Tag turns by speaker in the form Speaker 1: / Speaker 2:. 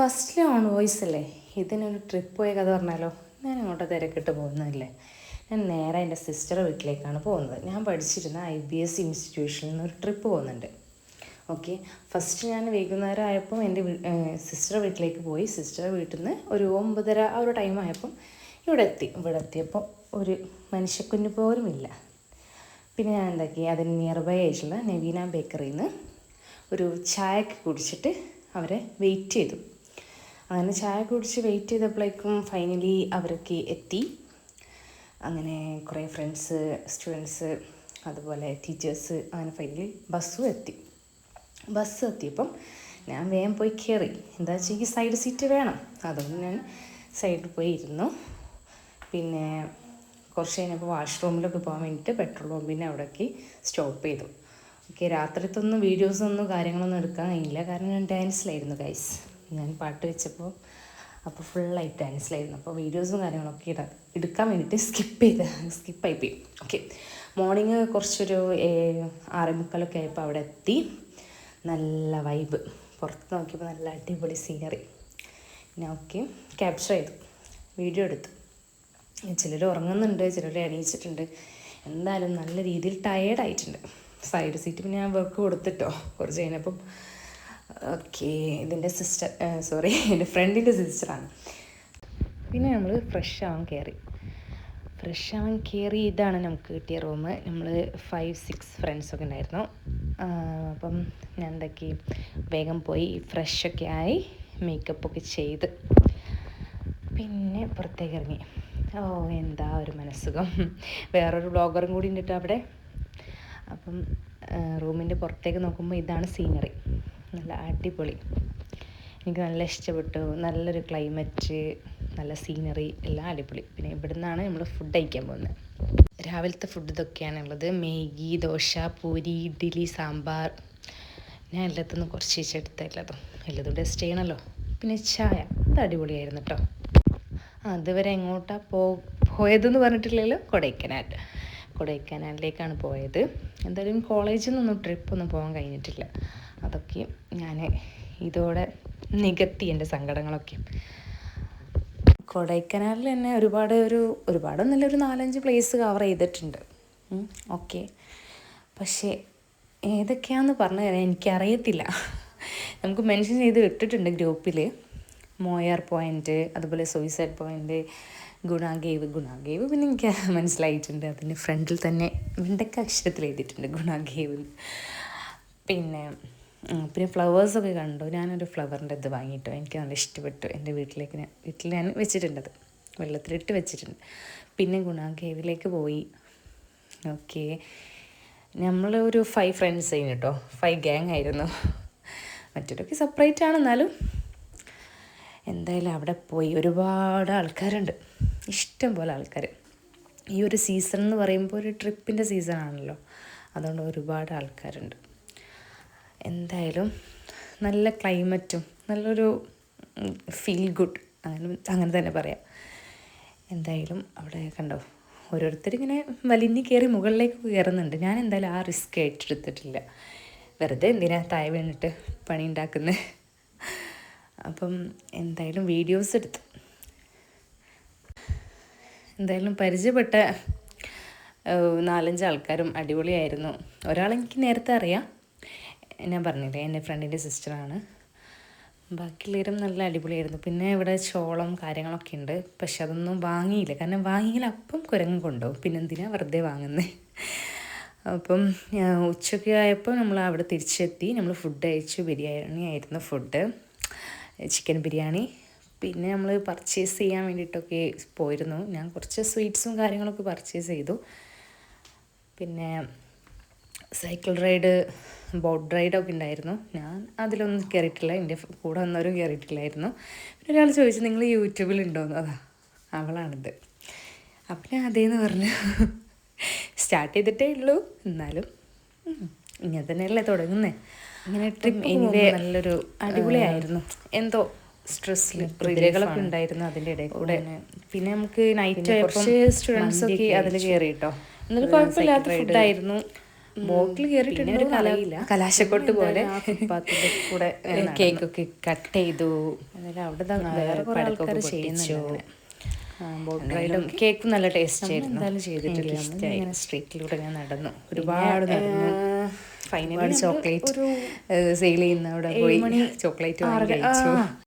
Speaker 1: ഫസ്റ്റിലെ on voice അല്ലേ, ഇതിനൊരു trip പോയ കഥ പറഞ്ഞാലോ. ഞാൻ അങ്ങോട്ട് തിരക്കിട്ട് പോകുന്നതല്ലേ. ഞാൻ നേരെ എൻ്റെ സിസ്റ്ററുടെ വീട്ടിലേക്കാണ് പോകുന്നത്. ഞാൻ പഠിച്ചിരുന്ന IBS ഇൻസ്റ്റിറ്റ്യൂഷനിൽ നിന്ന് ഒരു ട്രിപ്പ് പോകുന്നുണ്ട്. ഓക്കെ, ഫസ്റ്റ് ഞാൻ വൈകുന്നേരം ആയപ്പോൾ എൻ്റെ സിസ്റ്ററുടെ വീട്ടിലേക്ക് പോയി. സിസ്റ്ററുടെ വീട്ടിൽ നിന്ന് ഒരു 9:30 ആ ഒരു ടൈം ആയപ്പം ഇവിടെ എത്തിയപ്പോൾ ഒരു മനുഷ്യക്കുഞ്ഞ് പോലും ഇല്ല. പിന്നെ ഞാൻ എന്താക്കി, അതിന് നിയർ ബൈ ആയിട്ടുള്ള നവീന ബേക്കറിയിൽ നിന്ന് ഒരു ചായക്ക് കുടിച്ചിട്ട് അവരെ വെയിറ്റ് ചെയ്തു. അങ്ങനെ ചായ കുടിച്ച് വെയിറ്റ് ചെയ്തപ്പോഴേക്കും ഫൈനലി അവരൊക്കെ എത്തി. അങ്ങനെ കുറേ ഫ്രണ്ട്സ്, സ്റ്റുഡൻസ്, അതുപോലെ ടീച്ചേഴ്സ്, അങ്ങനെ ഫൈനലി ബസ്സും എത്തി. ബസ് എത്തിയപ്പം ഞാൻ വേഗം പോയി കയറി. എന്താ വെച്ചാൽ എനിക്ക് സൈഡ് സീറ്റ് വേണം, അതുകൊണ്ട് ഞാൻ സൈഡിൽ പോയി ഇരുന്നു. പിന്നെ കുറച്ച് കഴിഞ്ഞപ്പോൾ വാഷ്റൂമിലൊക്കെ പോകാൻ വേണ്ടിയിട്ട് പെട്രോൾ പമ്പിൻ്റെ അവിടേക്ക് സ്റ്റോപ്പ് ചെയ്തു. ഓക്കെ, രാത്രിത്തൊന്നും വീഡിയോസൊന്നും കാര്യങ്ങളൊന്നും എടുക്കാൻ കഴിയില്ല, കാരണം ഞാൻ ഡാൻസിലായിരുന്നു ഗൈസ്. ഞാൻ പാട്ട് വെച്ചപ്പോൾ അപ്പോൾ ഫുള്ളായിട്ട് ഡാൻസിലായിരുന്നു. അപ്പോൾ വീഡിയോസും കാര്യങ്ങളൊക്കെ എടുക്കാൻ വേണ്ടിയിട്ട് സ്കിപ്പായി പോയി. ഓക്കെ, മോർണിംഗ് കുറച്ചൊരു 6:45 ആയപ്പോൾ അവിടെ എത്തി. നല്ല വൈബ്, പുറത്ത് നോക്കിയപ്പോൾ നല്ല അടിപൊളി സീനറി. ഞാൻ ഓക്കെ ക്യാപ്ചർ ചെയ്തു, വീഡിയോ എടുത്തു. ചിലർ ഉറങ്ങുന്നുണ്ട്, ചിലർ എണീച്ചിട്ടുണ്ട്. എന്തായാലും നല്ല രീതിയിൽ ടയേർഡായിട്ടുണ്ട്. സൈഡ് സീറ്റ് പിന്നെ ഞാൻ വർക്ക് കൊടുത്തിട്ടോ കുറച്ച് കഴിഞ്ഞപ്പം. ഓക്കെ, ഇതിൻ്റെ എൻ്റെ ഫ്രണ്ടിൻ്റെ സിസ്റ്ററാണ്. പിന്നെ നമ്മൾ ഫ്രഷ് ആവാൻ കയറി. ഇതാണ് നമുക്ക് കിട്ടിയ റൂം. നമ്മൾ 5-6 ഫ്രണ്ട്സൊക്കെ ഉണ്ടായിരുന്നു. അപ്പം ഞാൻ എന്താക്കി, വേഗം പോയി ഫ്രഷൊക്കെ ആയി മേക്കപ്പൊക്കെ ചെയ്ത് പിന്നെ പുറത്തേക്ക് ഇറങ്ങി. എന്താ ഒരു മനസ്സുഖം. വേറൊരു ബ്ലോഗറും കൂടി ഉണ്ടിട്ട് അവിടെ. അപ്പം റൂമിൻ്റെ പുറത്തേക്ക് നോക്കുമ്പോൾ ഇതാണ് സീനറി, നല്ല അടിപൊളി. എനിക്ക് നല്ല ഇഷ്ടപ്പെട്ടു. നല്ലൊരു ക്ലൈമറ്റ്, നല്ല സീനറി, എല്ലാം അടിപൊളി. പിന്നെ ഇവിടെ നിന്നാണ് നമ്മൾ ഫുഡ് കഴിക്കാൻ പോകുന്നത്. രാവിലത്തെ ഫുഡ് ഇതൊക്കെയാണുള്ളത്: മാഗി, ദോശ, പൂരി, ഇഡ്ഡലി, സാമ്പാർ. ഞാൻ എല്ലാത്തുനിന്നും കുറച്ച് എല്ലാതും ടേസ്റ്റ് ചെയ്യണമല്ലോ. പിന്നെ ചായ, അത് അടിപൊളിയായിരുന്നു കേട്ടോ. അതുവരെ എങ്ങോട്ടാണ് പോയതെന്ന് പറഞ്ഞിട്ടില്ലല്ലോ, കൊടൈക്കനാലിലേക്കാണ് പോയത്. എന്തായാലും കോളേജിൽ നിന്നൊന്നും ട്രിപ്പൊന്നും പോകാൻ കഴിഞ്ഞിട്ടില്ല. അതൊക്കെ ഞാൻ ഇതോടെ നികത്തി, എൻ്റെ സങ്കടങ്ങളൊക്കെ. കൊടൈക്കനാലിൽ തന്നെ ഒരുപാടൊന്നുമില്ല, ഒരു 4-5 പ്ലേസ് കവർ ചെയ്തിട്ടുണ്ട്. ഓക്കെ, പക്ഷേ ഏതൊക്കെയാണെന്ന് പറഞ്ഞു തരാൻ എനിക്കറിയത്തില്ല. നമുക്ക് മെൻഷൻ ചെയ്ത് ഇട്ടിട്ടുണ്ട് ഗ്രൂപ്പിൽ. മോയാർ പോയിൻ്റ്, അതുപോലെ സൂയിസൈഡ് പോയിൻ്റ്, ഗുണ ഗേവ് പിന്നെ എനിക്ക് മനസ്സിലായിട്ടുണ്ട്. അതിൻ്റെ ഫ്രണ്ടിൽ തന്നെ വെണ്ടക്ക അക്ഷരത്തിൽ എഴുതിയിട്ടുണ്ട് ഗുണ ഗേവ്. പിന്നെ ഫ്ലവേഴ്സൊക്കെ കണ്ടു. ഞാനൊരു ഫ്ലവറിൻ്റെ ഇത് വാങ്ങിയിട്ടോ, എനിക്ക് നല്ല ഇഷ്ടപ്പെട്ടു. എൻ്റെ വീട്ടിൽ ഞാൻ വെച്ചിട്ടുണ്ടത്, വെള്ളത്തിലിട്ട് വെച്ചിട്ടുണ്ട്. പിന്നെ ഗുണ ഗേവിലേക്ക് പോയി. ഓക്കെ, നമ്മൾ ഒരു 5 ഫ്രണ്ട്സ് ആയിരുന്നു കേട്ടോ, 5 ഗ്യാങ് ആയിരുന്നു. മറ്റൊരൊക്കെ സെപ്പറേറ്റ് ആണ്, എന്നാലും എന്തായാലും അവിടെ പോയി. ഒരുപാട് ആൾക്കാരുണ്ട്, ഇഷ്ടം പോലെ ആൾക്കാർ. ഈ ഒരു സീസൺ എന്ന് പറയുമ്പോൾ ഒരു ട്രിപ്പിൻ്റെ സീസണാണല്ലോ, അതുകൊണ്ട് ഒരുപാട് ആൾക്കാരുണ്ട്. എന്തായാലും നല്ല ക്ലൈമറ്റും നല്ലൊരു ഫീൽ ഗുഡ്, അങ്ങനെ തന്നെ പറയാം. എന്തായാലും അവിടെ കണ്ടോ, ഓരോരുത്തരിങ്ങനെ വലിഞ്ഞ് കയറി മുകളിലേക്ക് കയറുന്നുണ്ട്. ഞാൻ എന്തായാലും ആ റിസ്ക് ഏറ്റെടുത്തിട്ടില്ല. വെറുതെ എന്തിനാ താഴെ വീണിട്ട് പണി ഉണ്ടാക്കുന്നത്. അപ്പം എന്തായാലും വീഡിയോസ് എടുത്തു. എന്തായാലും പരിചയപ്പെട്ട 4-5 ആൾക്കാരും അടിപൊളിയായിരുന്നു. ഒരാളെനിക്ക് നേരത്തെ അറിയാം, ഞാൻ പറഞ്ഞില്ലേ, എൻ്റെ ഫ്രണ്ടിൻ്റെ സിസ്റ്ററാണ്. ബാക്കിയുള്ളവരും നല്ല അടിപൊളിയായിരുന്നു. പിന്നെ ഇവിടെ ചോളം കാര്യങ്ങളൊക്കെ ഉണ്ട്, പക്ഷെ അതൊന്നും വാങ്ങിയില്ല, കാരണം വാങ്ങിയാൽ അപ്പം കുരങ്ങ് കൊണ്ടുപോകും. പിന്നെ എന്തിനാ വെറുതെ വാങ്ങുന്നത്. അപ്പം ഉച്ചയ്ക്ക് ആയപ്പോൾ നമ്മൾ അവിടെ തിരിച്ചെത്തി. നമ്മൾ ഫുഡ് കഴിച്ചു. ബിരിയാണി ആയിരുന്നു ഫുഡ്, ചിക്കൻ ബിരിയാണി. പിന്നെ നമ്മൾ പർച്ചേസ് ചെയ്യാൻ വേണ്ടിയിട്ടൊക്കെ പോയിരുന്നു. ഞാൻ കുറച്ച് സ്വീറ്റ്സും കാര്യങ്ങളൊക്കെ പർച്ചേസ് ചെയ്തു. പിന്നെ സൈക്കിൾ റൈഡ്, ബോട്ട് റൈഡൊക്കെ ഉണ്ടായിരുന്നു. ഞാൻ അതിലൊന്നും കയറിയിട്ടില്ല, എൻ്റെ കൂടെ വന്നവരും കയറിയിട്ടില്ലായിരുന്നു. പിന്നെ ഒരാൾ ചോദിച്ചു, നിങ്ങൾ യൂട്യൂബിലുണ്ടോയെന്ന്. അവളാണിത്. അപ്പം ഞാൻ അതേന്ന് പറഞ്ഞു. സ്റ്റാർട്ട് ചെയ്തിട്ടേ ഉള്ളൂ, എന്നാലും ഇങ്ങനെ തന്നെയല്ലേ തുടങ്ങുന്നത്. ഇങ്ങനെ ട്രിപ്പ് എനിവേ നല്ലൊരു അടിപൊളിയായിരുന്നു. എന്തോ സ്ട്രെസ്സിൽ റിലേകളൊക്കെ ഉണ്ടായിരുന്നു അതിൻ്റെ ഇടയിൽ കൂടെ. പിന്നെ നമുക്ക് നൈറ്റ് കുറച്ച് സ്റ്റുഡൻസൊക്കെ അതിൽ കയറി കേട്ടോ. എന്നാലും കുഴപ്പമില്ലാത്ത ഫുഡായിരുന്നു, ബോട്ടിൽ കയറിയിട്ടുണ്ടോ അറിയില്ല. കലാശക്കൊട്ട് പോലെ ഫുട്പാത്തിൻ്റെ കൂടെ കേക്കൊക്കെ കട്ട് ചെയ്തു. എന്നിട്ട് അവിടെ വേറെ കുറേ ആൾക്കാർ ചെയ്യുന്നുണ്ട്. ബോട്ട് റൈഡും കേക്ക് നല്ല ടേസ്റ്റ് ആയിരുന്നു. എന്തായാലും ചെയ്തിട്ടില്ല. ഇങ്ങനെ സ്ട്രീറ്റിലൂടെ ഞാൻ നടന്നു, ഒരുപാട് നടന്നു. ഫൈനലി ചോക്ലേറ്റ് സെയിൽ ചെയ്യുന്ന അവിടെ പോയി ചോക്ലേറ്റ് വാങ്ങി കഴിച്ചു.